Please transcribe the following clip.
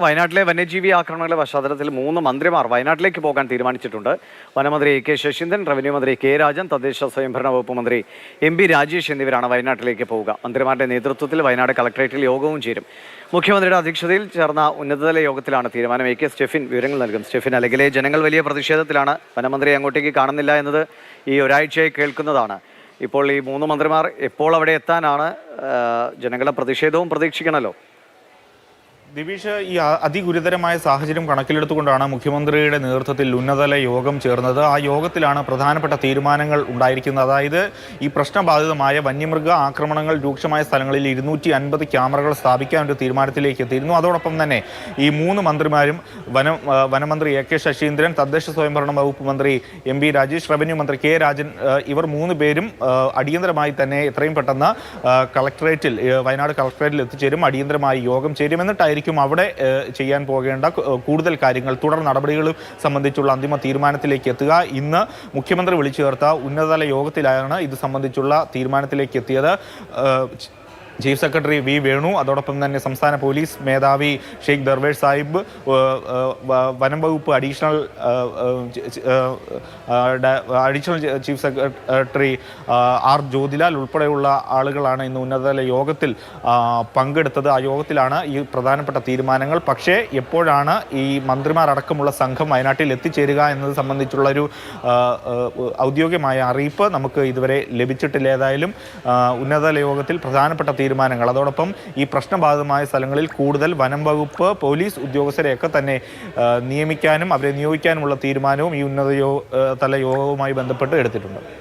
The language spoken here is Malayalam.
വയനാട്ടിലെ വന്യജീവി ആക്രമണങ്ങളുടെ പശ്ചാത്തലത്തിൽ 3 മന്ത്രിമാർ വയനാട്ടിലേക്ക് പോകാൻ തീരുമാനിച്ചിട്ടുണ്ട്. വനമന്ത്രി കെ ശശീന്ദ്രൻ, റവന്യൂ മന്ത്രി കെ രാജൻ, തദ്ദേശ സ്വയംഭരണ വകുപ്പ് മന്ത്രി എം രാജേഷ് എന്നിവരാണ് വയനാട്ടിലേക്ക് പോവുക. മന്ത്രിമാരുടെ നേതൃത്വത്തിൽ വയനാട് കളക്ടറേറ്റിൽ യോഗവും ചേരും. മുഖ്യമന്ത്രിയുടെ അധ്യക്ഷതയിൽ ചേർന്ന ഉന്നതതല യോഗത്തിലാണ് തീരുമാനം. AK സ്റ്റെഫിൻ വിവരങ്ങൾ നൽകും. സ്റ്റെഫിൻ, അലഗിലെ ജനങ്ങൾ വലിയ പ്രതിഷേധത്തിലാണ്. വനമന്ത്രി അങ്ങോട്ടേക്ക് കാണുന്നില്ല എന്നത് ഈ ഒരാഴ്ചയായി കേൾക്കുന്നതാണ്. ഇപ്പോൾ ഈ 3 മന്ത്രിമാർ എപ്പോൾ അവിടെ എത്താനാണ്? ജനങ്ങളുടെ പ്രതിഷേധവും പ്രതീക്ഷിക്കണമല്ലോ. ദിവിഷ്, ഈ അതിഗുരുതരമായ സാഹചര്യം കണക്കിലെടുത്തുകൊണ്ടാണ് മുഖ്യമന്ത്രിയുടെ നേതൃത്വത്തിൽ ഉന്നതതല യോഗം ചേർന്നത്. ആ യോഗത്തിലാണ് പ്രധാനപ്പെട്ട തീരുമാനങ്ങൾ ഉണ്ടായിരിക്കുന്നത്. അതായത് ഈ പ്രശ്നബാധിതമായ വന്യമൃഗ ആക്രമണങ്ങൾ രൂക്ഷമായ സ്ഥലങ്ങളിൽ 250 ക്യാമറകൾ സ്ഥാപിക്കാൻ ഒരു തീരുമാനത്തിലേക്ക് എത്തിയിരുന്നു. അതോടൊപ്പം തന്നെ ഈ 3 മന്ത്രിമാരും വനമന്ത്രി AK ശശീന്ദ്രൻ, തദ്ദേശ സ്വയംഭരണ വകുപ്പ് മന്ത്രി എം രാജേഷ്, റവന്യൂ മന്ത്രി കെ രാജൻ, ഇവർ 3 പേരും അടിയന്തരമായി തന്നെ എത്രയും പെട്ടെന്ന് കളക്ടറേറ്റിൽ വയനാട് കളക്ടറേറ്റിൽ എത്തിച്ചേരും. അടിയന്തരമായി യോഗം ചേരും. എന്നിട്ടായിരിക്കും അവിടെ ചെയ്യാൻ പോകേണ്ട കൂടുതൽ കാര്യങ്ങൾ, തുടർ നടപടികൾ സംബന്ധിച്ചുള്ള അന്തിമ തീരുമാനത്തിലേക്ക് എത്തുക. ഇന്ന് മുഖ്യമന്ത്രി വിളിച്ചു ചേർത്ത ഉന്നതതല യോഗത്തിലാണ് ഇത് സംബന്ധിച്ചുള്ള തീരുമാനത്തിലേക്ക് എത്തിയത്. ചീഫ് സെക്രട്ടറി വി വേണു, അതോടൊപ്പം തന്നെ സംസ്ഥാന പോലീസ് മേധാവി ഷെയ്ഖ് ദർവേഷ് സാഹിബ്, വനം വകുപ്പ് additional chief secretary R Jyothilal ഉൾപ്പെടെയുള്ള ആളുകളാണ് ഇന്ന് ഉന്നതതല യോഗത്തിൽ പങ്കെടുത്തത്. ആ യോഗത്തിലാണ് ഈ പ്രധാനപ്പെട്ട തീരുമാനങ്ങൾ. പക്ഷേ എപ്പോഴാണ് ഈ മന്ത്രിമാരടക്കമുള്ള സംഘം വയനാട്ടിൽ എത്തിച്ചേരുക എന്നത് സംബന്ധിച്ചുള്ളൊരു ഔദ്യോഗികമായ അറിയിപ്പ് നമുക്ക് ഇതുവരെ ലഭിച്ചിട്ടില്ല. ഏതായാലും ഉന്നതതല യോഗത്തിൽ പ്രധാനപ്പെട്ട തീരുമാനങ്ങൾ, അതോടൊപ്പം ഈ പ്രശ്നബാധിതമായ സ്ഥലങ്ങളിൽ കൂടുതൽ വനം വകുപ്പ് പോലീസ് ഉദ്യോഗസ്ഥരെയൊക്കെ തന്നെ നിയമിക്കാനും അവരെ നിയോഗിക്കാനുമുള്ള തീരുമാനവും ഈ ഉന്നതതല യോഗവുമായി ബന്ധപ്പെട്ട് എടുത്തിട്ടുണ്ട്.